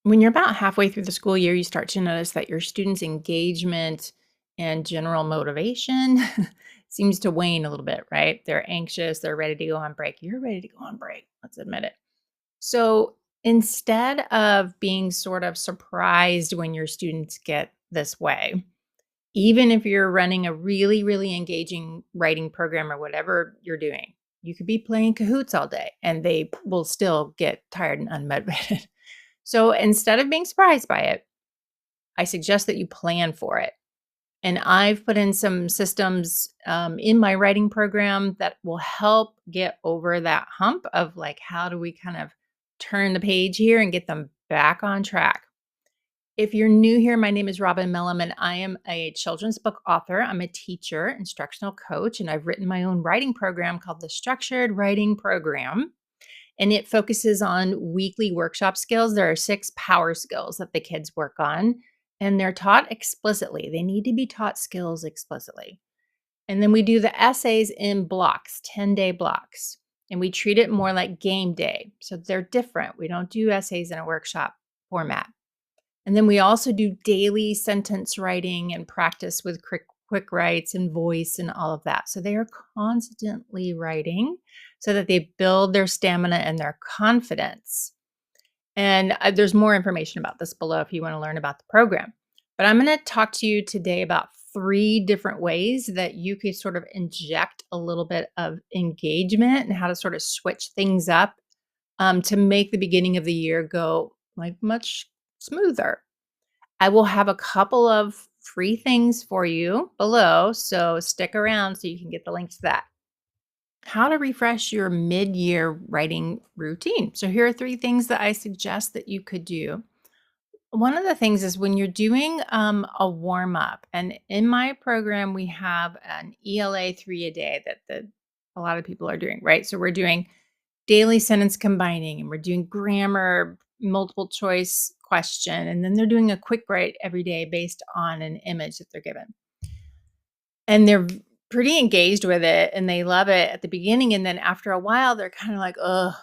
When you're about halfway through the school year, you start to notice that your students' engagement and general motivation seems to wane a little bit, right? They're anxious, they're ready to go on break. You're ready to go on break. Let's admit it. So instead of being sort of surprised when your students get this way, even if you're running a really, really engaging writing program or whatever you're doing, you could be playing cahoots all day and they will still get tired and unmotivated. So instead of being surprised by it, I suggest that you plan for it. And I've put in some systems in my writing program that will help get over that hump of like, how do we kind of turn the page here and get them back on track? If you're new here, my name is Robin Mellum, and I am a children's book author. I'm a teacher, instructional coach, and I've written my own writing program called the Structured Writing Program. And it focuses on weekly workshop skills. There are 6 power skills that the kids work on, and they're taught explicitly. They need to be taught skills explicitly. And then we do the essays in blocks, 10-day blocks, and we treat it more like game day. So they're different. We don't do essays in a workshop format. And then we also do daily sentence writing and practice with quick writes and voice and all of that. So they are constantly writing so that they build their stamina and their confidence. And there's more information about this below if you want to learn about the program. But I'm going to talk to you today about 3 different ways that you could sort of inject a little bit of engagement and how to sort of switch things up to make the beginning of the year go like much smoother. I will have a couple of free things for you below, so stick around so you can get the links to that. How to refresh your mid-year writing routine. So here are 3 things that I suggest that you could do. One of the things is when you're doing a warm up, and in my program we have an ELA 3 a day that a lot of people are doing, right? So we're doing daily sentence combining, and we're doing grammar, multiple choice question, and then they're doing a quick write every day based on an image that they're given. And they're pretty engaged with it and they love it at the beginning. And then after a while, they're kind of like, ugh,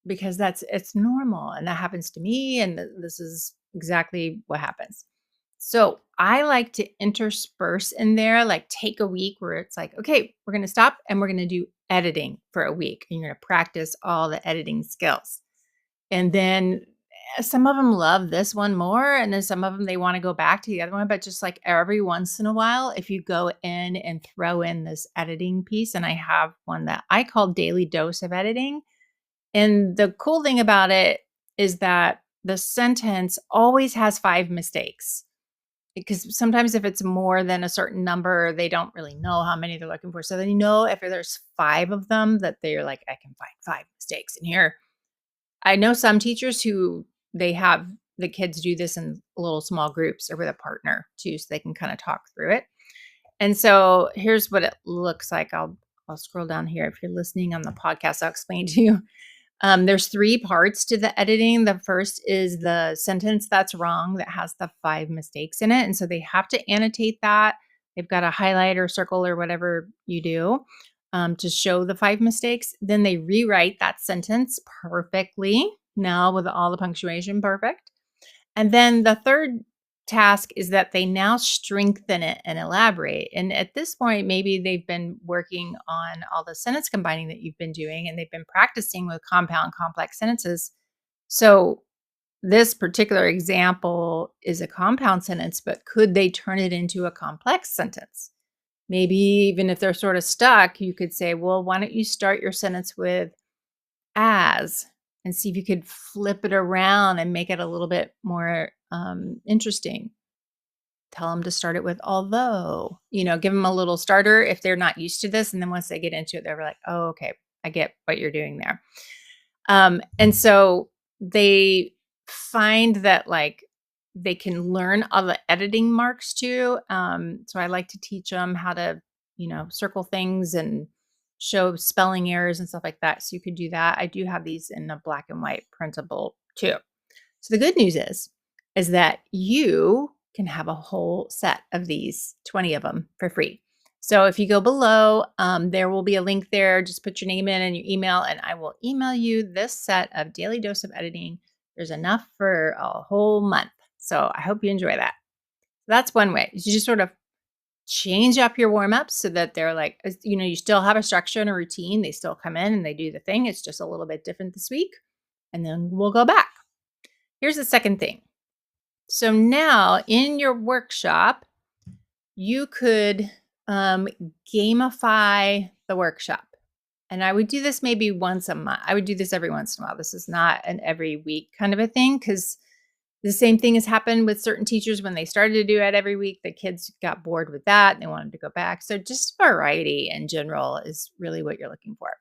because it's normal. And that happens to me. And this is exactly what happens. So I like to intersperse in there, like take a week where it's like, okay, we're going to stop and we're going to do editing for a week. And you're going to practice all the editing skills. And then some of them love this one more, and then some of them, they wanna go back to the other one, but just, like, every once in a while, if you go in and throw in this editing piece, and I have one that I call Daily Dose of Editing, and the cool thing about it is that the sentence always has 5 mistakes, because sometimes if it's more than a certain number, they don't really know how many they're looking for, so then if there's 5 of them that they're like, "I can find 5 mistakes in here." I know some teachers who they have the kids do this in little small groups or with a partner too, so they can kind of talk through it. And so here's what it looks like. I'll scroll down here. If you're listening on the podcast, I'll explain to you. There's 3 parts to the editing. The first is the sentence that's wrong that has the 5 mistakes in it. And so they have to annotate that. They've got a highlight or circle or whatever you do to show the 5 mistakes. Then they rewrite that sentence perfectly, now with all the punctuation perfect. And then the third task is that they now strengthen it and elaborate. And at this point, maybe they've been working on all the sentence combining that you've been doing, and they've been practicing with compound complex sentences. So this particular example is a compound sentence, but could they turn it into a complex sentence? Maybe even if they're sort of stuck, you could say, well, why don't you start your sentence with as and see if you could flip it around and make it a little bit more interesting. Tell them to start it with although, give them a little starter if they're not used to this. And then once they get into it, they're like, oh, okay, I get what you're doing there. And so they find that like they can learn all the editing marks too. So I like to teach them how to, circle things and show spelling errors and stuff like that. So you could do that. I do have these in a black and white printable too. So the good news is that you can have a whole set of these, 20 of them for free. So if you go below, there will be a link there. Just put your name in and your email, and I will email you this set of Daily Dose of Editing. There's enough for a whole month. So I hope you enjoy that. That's one way. You just sort of change up your warm-ups so that they're like, you still have a structure and a routine. They still come in and they do the thing. It's just a little bit different this week. And then we'll go back. Here's the second thing. So now in your workshop, you could gamify the workshop. And I would do this maybe once a month. I would do this every once in a while. This is not an every week kind of a thing, because the same thing has happened with certain teachers when they started to do it every week. The kids got bored with that and they wanted to go back. So just variety in general is really what you're looking for.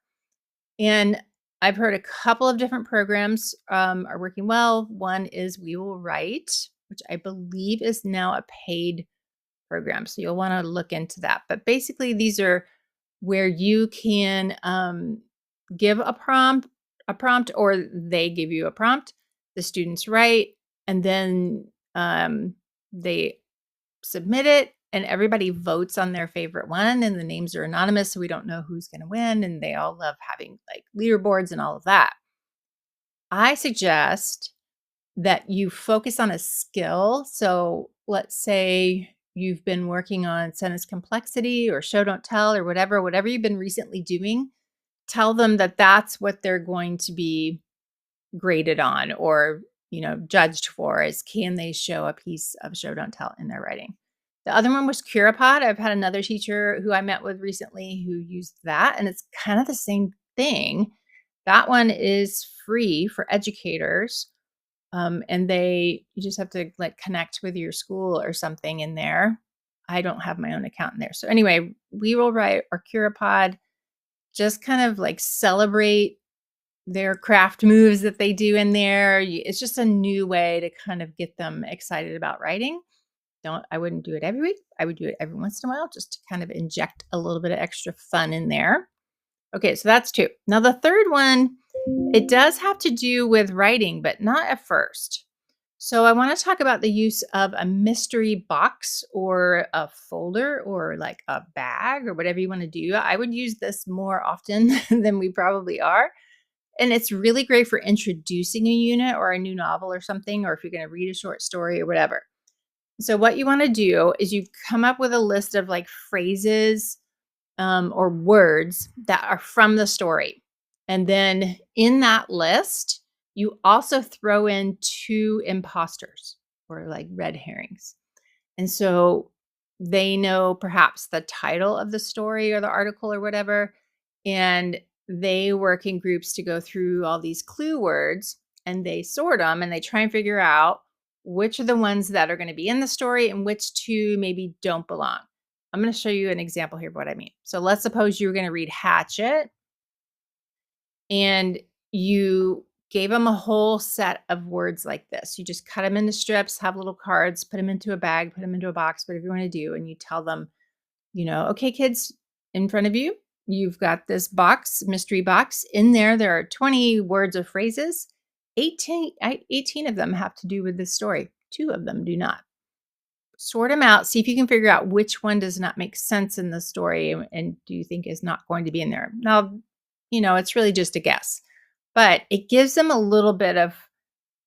And I've heard a couple of different programs are working well. One is We Will Write, which I believe is now a paid program. So you'll want to look into that. But basically, these are where you can give a prompt, or they give you a prompt. The students write, and then they submit it, and everybody votes on their favorite one, and the names are anonymous, so we don't know who's going to win, and they all love having like leaderboards and all of that. I suggest that you focus on a skill. So let's say you've been working on sentence complexity or show don't tell or whatever you've been recently doing. Tell them that that's what they're going to be graded on, or judged for, is can they show a piece of show don't tell in their writing. The other one was Curipod. I've had another teacher who I met with recently who used that, and it's kind of the same thing. That one is free for educators, and you just have to like connect with your school or something in there. I don't have my own account in there. So anyway, We Will Write or Curipod just kind of like celebrate their craft moves that they do in there. It's just a new way to kind of get them excited about writing. I wouldn't do it every week. I would do it every once in a while just to kind of inject a little bit of extra fun in there. Okay, so that's 2. Now the third one, it does have to do with writing, but not at first. So I want to talk about the use of a mystery box or a folder or like a bag or whatever you want to do. I would use this more often than we probably are. And it's really great for introducing a unit or a new novel or something, or if you're going to read a short story or whatever. So what you want to do is you come up with a list of like phrases or words that are from the story. And then in that list, you also throw in 2 imposters or like red herrings. And so they know perhaps the title of the story or the article or whatever. And they work in groups to go through all these clue words, and they sort them and they try and figure out which are the ones that are going to be in the story and which 2 maybe don't belong. I'm going to show you an example here of what I mean. So let's suppose you were going to read Hatchet and you gave them a whole set of words like this. You just cut them into strips, have little cards, put them into a bag, put them into a box, whatever you want to do. And you tell them, okay, kids, in front of you, you've got this box, mystery box. In there are 20 words or phrases. 18 of them have to do with this story. 2 of them do not. Sort them out. See if you can figure out which one does not make sense in the story and do you think is not going to be in there. Now, it's really just a guess, but it gives them a little bit of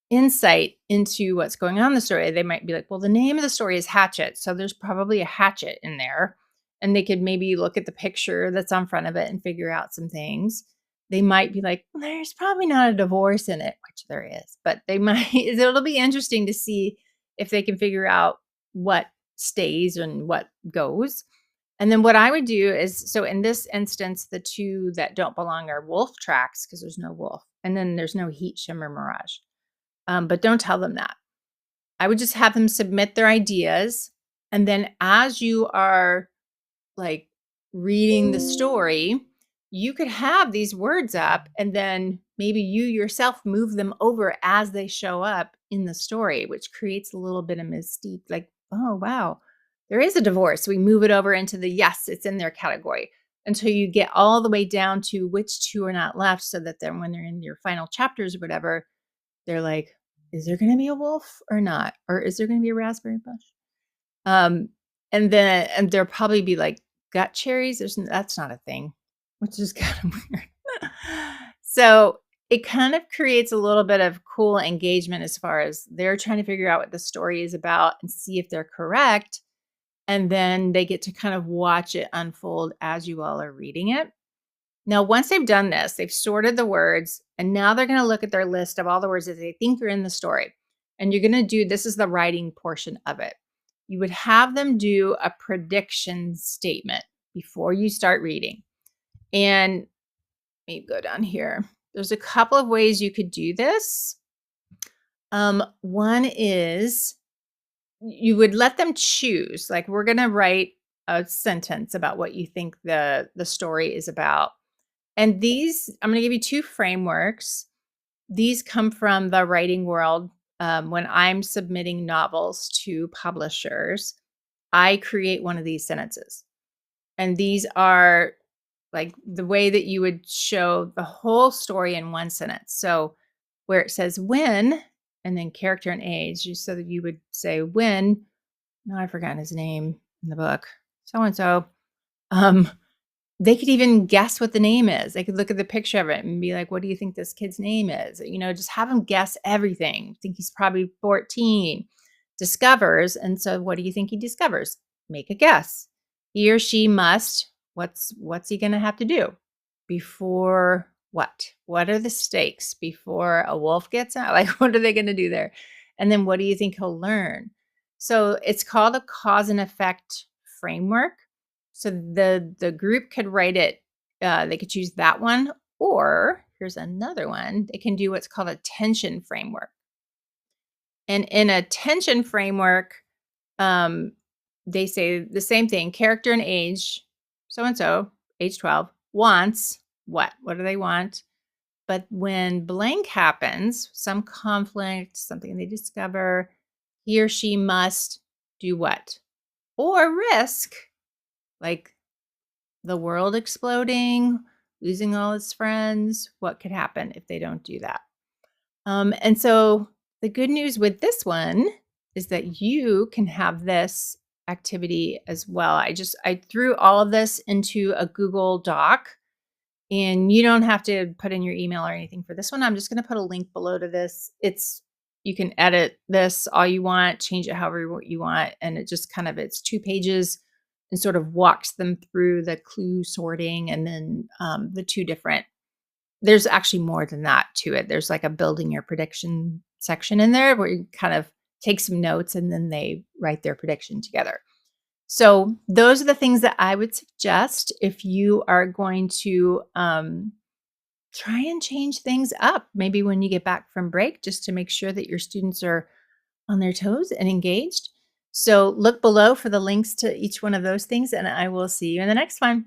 insight into what's going on in the story. They might be like, well, the name of the story is Hatchet, so there's probably a hatchet in there. And they could maybe look at the picture that's on front of it and figure out some things. They might be like, well, there's probably not a divorce in it, which there is, but it'll be interesting to see if they can figure out what stays and what goes. And then what I would do is, so in this instance, the 2 that don't belong are wolf tracks because there's no wolf. And then there's no heat, shimmer, mirage. But don't tell them that. I would just have them submit their ideas. And then as you are like reading the story, you could have these words up and then maybe you yourself move them over as they show up in the story, which creates a little bit of mystique. Like, oh, wow, there is a divorce. We move it over into the yes, it's in their category until you get all the way down to which 2 are not left, so that then when they're in your final chapters or whatever, they're like, is there going to be a wolf or not? Or is there going to be a raspberry bush? And there'll probably be like gut cherries. That's not a thing, which is kind of weird. So it kind of creates a little bit of cool engagement as far as they're trying to figure out what the story is about and see if they're correct. And then they get to kind of watch it unfold as you all are reading it. Now, once they've done this, they've sorted the words, and now they're going to look at their list of all the words that they think are in the story. And you're going to do this is the writing portion of it. You would have them do a prediction statement before you start reading. And let me go down here. There's a couple of ways you could do this. One is you would let them choose. Like, we're going to write a sentence about what you think the story is about. And these, I'm going to give you two frameworks. These come from the writing world. When I'm submitting novels to publishers, I create one of these sentences. And these are like the way that you would show the whole story in one sentence. So where it says when, and then character and age, so that you would say when, no, I've forgotten his name in the book, so-and-so. They could even guess what the name is. They could look at the picture of it and be like, what do you think this kid's name is? Just have them guess everything. Think he's probably 14. Discovers. And so what do you think he discovers? Make a guess. He or she must, what's he going to have to do? Before what? What are the stakes before a wolf gets out? Like, what are they going to do there? And then what do you think he'll learn? So it's called a cause and effect framework. So the group could write it, they could choose that one, or here's another one. They can do what's called a tension framework. And in a tension framework, they say the same thing, character and age, so-and-so, age 12, wants what? What do they want? But when blank happens, some conflict, something they discover, he or she must do what? Or risk, like the world exploding, losing all its friends. What could happen if they don't do that? And so the good news with this one is that you can have this activity as well. I threw all of this into a Google Doc, and you don't have to put in your email or anything for this one. I'm just going to put a link below to this. You can edit this all you want, change it however you want. And it's 2 pages and sort of walks them through the clue sorting and then the 2 different, there's actually more than that to it. There's like a building your prediction section in there where you kind of take some notes and then they write their prediction together. So those are the things that I would suggest if you are going to try and change things up, maybe when you get back from break, just to make sure that your students are on their toes and engaged. So look below for the links to each one of those things, and I will see you in the next one.